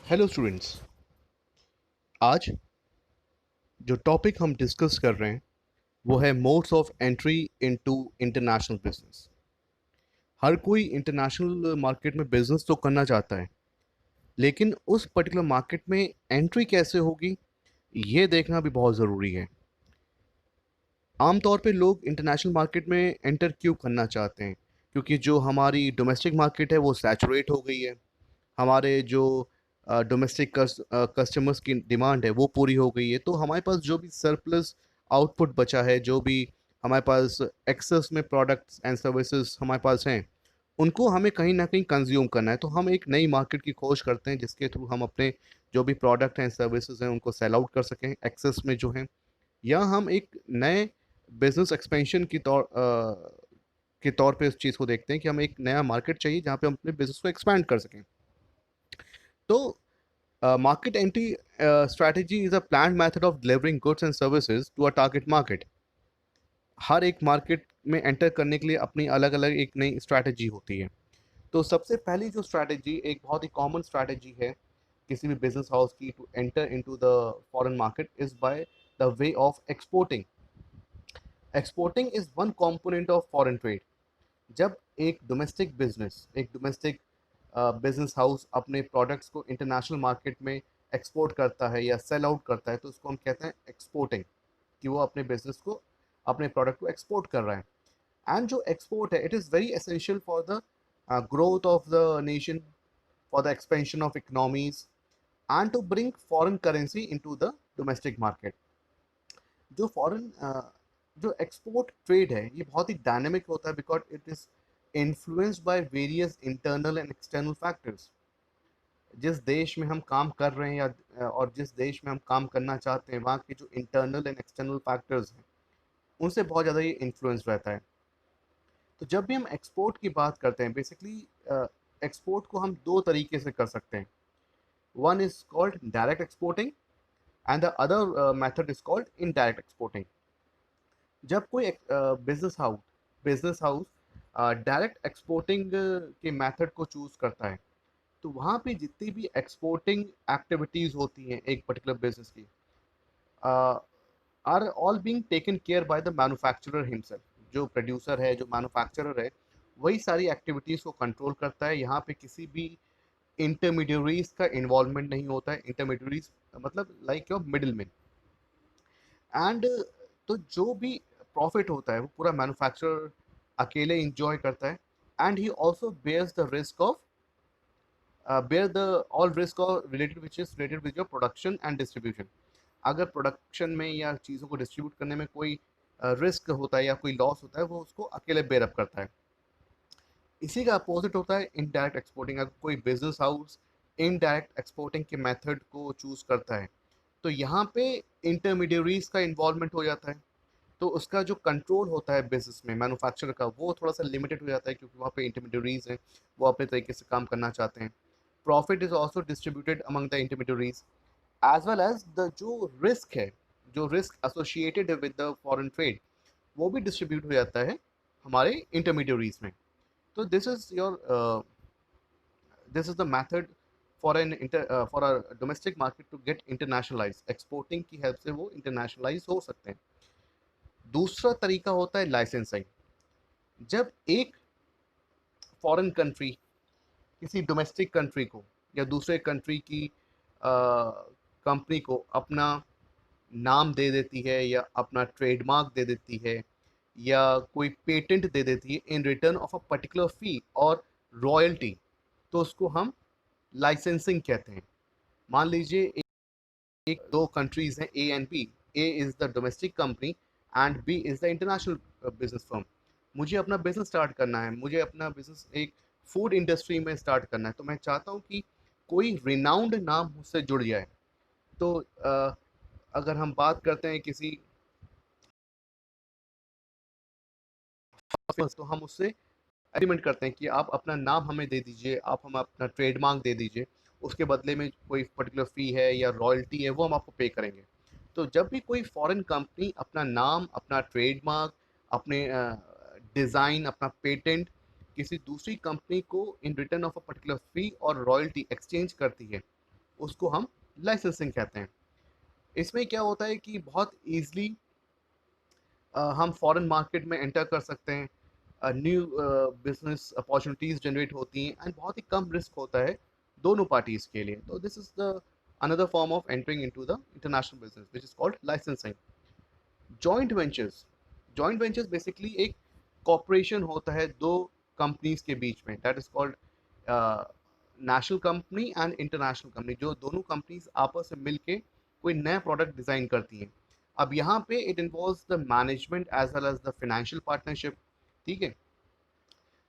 Hello students. आज जो topic हम डिस्कस कर रहे हैं वो है modes of entry into international business. हर कोई इंटरनेशनल मार्केट में बिजनेस तो करना चाहता है, लेकिन उस पर्टिकुलर मार्केट में एंट्री कैसे होगी ये देखना भी बहुत ज़रूरी है। आमतौर पे लोग इंटरनेशनल मार्केट में एंटर क्यों करना चाहते हैं? क्योंकि जो हमारी डोमेस्टिक मार्केट है वो सैचुरेट हो गई है। हमारे जो डोमेस्टिक कस्टमर्स की डिमांड है वो पूरी हो गई है, तो हमारे पास जो भी सरप्लस आउटपुट बचा है, जो भी हमारे पास एक्सेस में प्रोडक्ट्स एंड सर्विसेज हमारे पास हैं, उनको हमें कहीं ना कहीं कंज्यूम करना है। तो हम एक नई मार्केट की खोज करते हैं जिसके थ्रू हम अपने जो भी प्रोडक्ट हैं सर्विसेज हैं उनको सेल आउट कर सकें एक्सेस में जो हैं, या हम एक नए बिजनेस एक्सपेंशन के तौर पे उस चीज़ को देखते हैं कि हमें एक नया मार्केट चाहिए जहाँ पे हम अपने बिजनेस को एक्सपैंड कर सकें। तो market entry strategy is a planned method of delivering goods and services to a target market. हर एक मार्केट में एंटर करने के लिए अपनी अलग अलग एक नई स्ट्रैटेजी होती है। तो सबसे पहली जो स्ट्रैटेजी, एक बहुत ही कॉमन स्ट्रैटेजी है किसी भी बिजनेस हाउस की to enter into the foreign market, is by the way of exporting. Exporting is one component of foreign trade. जब एक डोमेस्टिक बिजनेस हाउस अपने प्रोडक्ट्स को इंटरनेशनल मार्केट में एक्सपोर्ट करता है या सेल आउट करता है, तो उसको हम कहते हैं एक्सपोर्टिंग, कि वो अपने बिजनेस को, अपने प्रोडक्ट को एक्सपोर्ट कर रहा है। एंड जो एक्सपोर्ट है, it is very essential for the growth of the nation, for the expansion of economies, and to bring foreign currency into the domestic market. जो फॉरेन जो एक्सपोर्ट ट्रेड है ये बहुत ही डायनेमिक होता है, because it is influenced by various internal and external factors. जिस देश में हम काम कर रहे हैं या और जिस देश में हम काम करना चाहते हैं, वहाँ के जो इंटरनल एंड एक्सटर्नल फैक्टर्स हैं उनसे बहुत ज़्यादा ये इन्फ्लुएंस रहता है। तो जब भी हम एक्सपोर्ट की बात करते हैं, बेसिकली एक्सपोर्ट को हम दो तरीके से कर सकते हैं। One is called direct exporting and the other method is called indirect exporting. जब कोई बिजनेस हाउस डायरेक्ट एक्सपोर्टिंग के मेथड को चूज करता है, तो वहाँ पे जितनी भी एक्सपोर्टिंग एक्टिविटीज होती हैं एक पर्टिकुलर बिजनेस की, are all being taken care by the manufacturer himself. जो प्रोड्यूसर है, जो मैन्युफैक्चरर है, वही सारी एक्टिविटीज को कंट्रोल करता है। यहाँ पे किसी भी इंटरमीडियरीज का इन्वॉल्वमेंट नहीं होता है। इंटरमीडियरीज मतलब like your middle man. And तो जो भी प्रॉफिट होता है वो पूरा मैन्युफैक्चरर अकेले इंजॉय करता है। And he also bears the risk of bear the all risk or related which is related with your production and distribution। अगर प्रोडक्शन में या चीज़ों को डिस्ट्रीब्यूट करने में कोई रिस्क होता है या कोई लॉस होता है, वो उसको अकेले बेयर अप करता है। इसी का अपोजिट होता है इनडायरेक्ट एक्सपोर्टिंग। अगर कोई बिजनेस हाउस इनडायरेक्ट एक्सपोर्टिंग के मेथड को चूज करता है, तो यहाँ पे इंटरमीडियरीज का इन्वॉल्वमेंट हो जाता है। तो उसका जो कंट्रोल होता है बिजनेस में मैन्युफैक्चरर का, वो थोड़ा सा लिमिटेड हो जाता है, क्योंकि वहाँ पे इंटरमीडियरीज हैं, वो अपने तरीके से काम करना चाहते हैं। Profit is also distributed among the intermediaries, as well as the जो रिस्क है, जो रिस्क एसोसिएटेड है विद द फॉरेन ट्रेड, वो भी डिस्ट्रीब्यूट हो जाता है हमारे इंटरमीडियरीज में। तो this is the method for a domestic market to get internationalize. Exporting की हेल्प से वो इंटरनेशनलाइज हो सकते हैं। दूसरा तरीका होता है लाइसेंसिंग। जब एक फॉरेन कंट्री किसी डोमेस्टिक कंट्री को या दूसरे कंट्री की कंपनी को अपना नाम दे देती है या अपना ट्रेडमार्क दे देती है या कोई पेटेंट दे देती है in return of a particular fee और रॉयल्टी, तो उसको हम लाइसेंसिंग कहते हैं। मान लीजिए एक दो कंट्रीज हैं, A and B. A is the domestic company and B is the international business firm. मुझे अपना बिजनेस स्टार्ट करना है, मुझे अपना बिजनेस एक फूड इंडस्ट्री में स्टार्ट करना है, तो मैं चाहता हूँ कि कोई रिनाउंड नाम मुझसे जुड़ जाए। तो अगर हम बात करते हैं किसी, तो हम उससे एग्रीमेंट करते हैं कि आप अपना नाम हमें दे दीजिए, आप हम अपना ट्रेडमार्क दे दीजिए, उसके बदले में कोई पर्टिकुलर फ़ी है या रॉयल्टी है वो हम आपको पे करेंगे। तो जब भी कोई फॉरेन कंपनी अपना नाम, अपना ट्रेडमार्क, अपने डिज़ाइन, अपना पेटेंट किसी दूसरी कंपनी को in return of a particular fee और रॉयल्टी एक्सचेंज करती है, उसको हम लाइसेंसिंग कहते हैं। इसमें क्या होता है कि बहुत ईज़िली हम फॉरेन मार्केट में एंटर कर सकते हैं, न्यू बिजनेस अपॉर्चुनिटीज़ जनरेट होती हैं एंड बहुत ही कम रिस्क होता है दोनों पार्टीज़ के लिए। तो this is the another form of entering into the international business which is called licensing. Joint ventures basically एक कॉपरेशन होता है दो कंपनीज के बीच में, that is called national company and international company, जो दोनों कंपनीज आपस में मिलके कोई नया प्रोडक्ट डिज़ाइन करती हैं। अब यहाँ पे it involves the management as well as the financial partnership. ठीक है,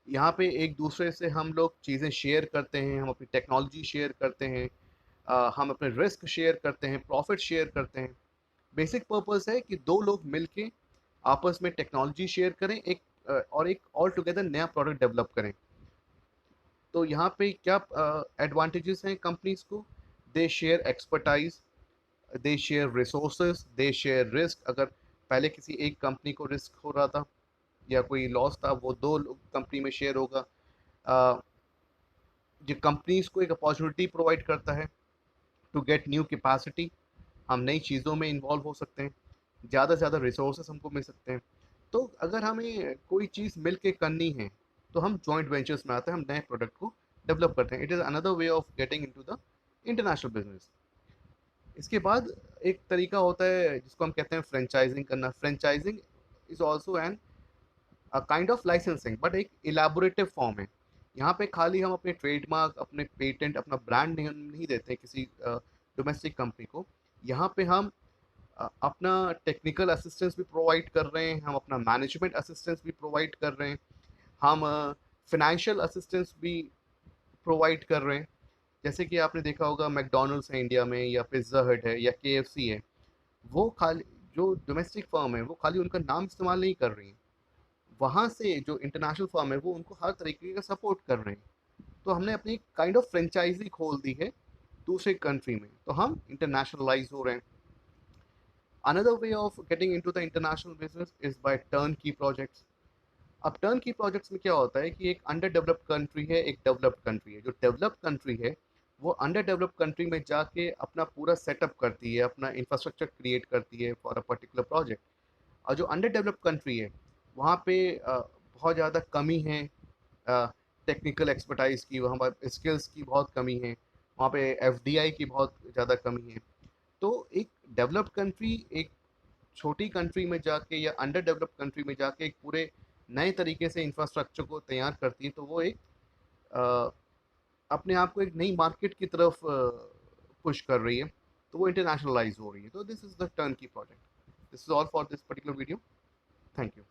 यहाँ पे एक दूसरे से हम लोग चीज़ें शेयर करते हैं, हम अपनी टेक्नोलॉजी शेयर करते हैं, हम अपने रिस्क शेयर करते हैं, प्रॉफिट शेयर करते हैं। बेसिक पर्पस है कि दो लोग मिलके आपस में टेक्नोलॉजी शेयर करें, और एक ऑल टुगेदर नया प्रोडक्ट डेवलप करें। तो यहाँ पे क्या एडवांटेजेस हैं कंपनीज को? दे शेयर एक्सपर्टाइज, दे शेयर रिसोर्सेज, दे शेयर रिस्क। अगर पहले किसी एक कंपनी को रिस्क हो रहा था या कोई लॉस था, वो दो कंपनी में शेयर होगा। अ, ये कंपनीज को एक अपॉर्चुनिटी प्रोवाइड करता है टू गेट न्यू कैपेसिटी। हम नई चीज़ों में इन्वॉल्व हो सकते हैं, ज़्यादा से ज़्यादा रिसोर्सेज हमको मिल सकते हैं। तो अगर हमें कोई चीज़ मिल के करनी है तो हम जॉइंट वेंचर्स में आते हैं, हम नए प्रोडक्ट को डेवलप करते हैं। It is another way of getting into the international business. इसके बाद एक तरीका होता है जिसको हम कहते हैं फ्रेंचाइजिंग करना। Franchising is also an kind of licensing, but एक इलेबोरेटिव फॉर्म है। यहाँ पे खाली हम अपने ट्रेडमार्क, अपने पेटेंट, अपना ब्रांड नहीं देते किसी डोमेस्टिक कंपनी को। यहाँ पे हम अपना टेक्निकल असिस्टेंस भी प्रोवाइड कर रहे हैं, हम अपना मैनेजमेंट असिस्टेंस भी प्रोवाइड कर रहे हैं, हम फाइनेंशियल असिस्टेंस भी प्रोवाइड कर रहे हैं। जैसे कि आपने देखा होगा मैकडोनल्ड्स है इंडिया में, या पिज्ज़ा हट है, या केएफसी है। वो खाली जो डोमेस्टिक फर्म है वो खाली उनका नाम इस्तेमाल नहीं कर रही है, वहाँ से जो इंटरनेशनल फर्म है वो उनको हर तरीके का सपोर्ट कर रहे हैं। तो हमने अपनी काइंड ऑफ फ्रेंचाइजी खोल दी है दूसरे कंट्री में, तो हम इंटरनेशनलाइज हो रहे हैं। Another way of getting into the international business is by turnkey projects. अब टर्नकी प्रोजेक्ट्स में क्या होता है कि एक अंडर डेवलप्ड कंट्री है, एक डेवलप्ड कंट्री है। जो डेवलप्ड कंट्री है वो अंडर डेवलप्ड कंट्री में जाके अपना पूरा सेटअप करती है, अपना इंफ्रास्ट्रक्चर क्रिएट करती है फॉर अ पर्टिकुलर प्रोजेक्ट। और जो अंडर डेवलप्ड कंट्री है वहाँ पे बहुत ज़्यादा कमी है टेक्निकल एक्सपर्टाइज की, वहाँ पर स्किल्स की बहुत कमी है, वहाँ पे एफडीआई की बहुत ज़्यादा कमी है। तो एक डेवलप्ड कंट्री एक छोटी कंट्री में जाके या अंडर डेवलप्ड कंट्री में जाके एक पूरे नए तरीके से इंफ्रास्ट्रक्चर को तैयार करती है, तो वो एक अ, अपने आप को एक नई मार्केट की तरफ पुश कर रही है, तो वो इंटरनेशनलाइज हो रही है। तो दिस इज द टर्न की project. This is all for this particular video. Thank you.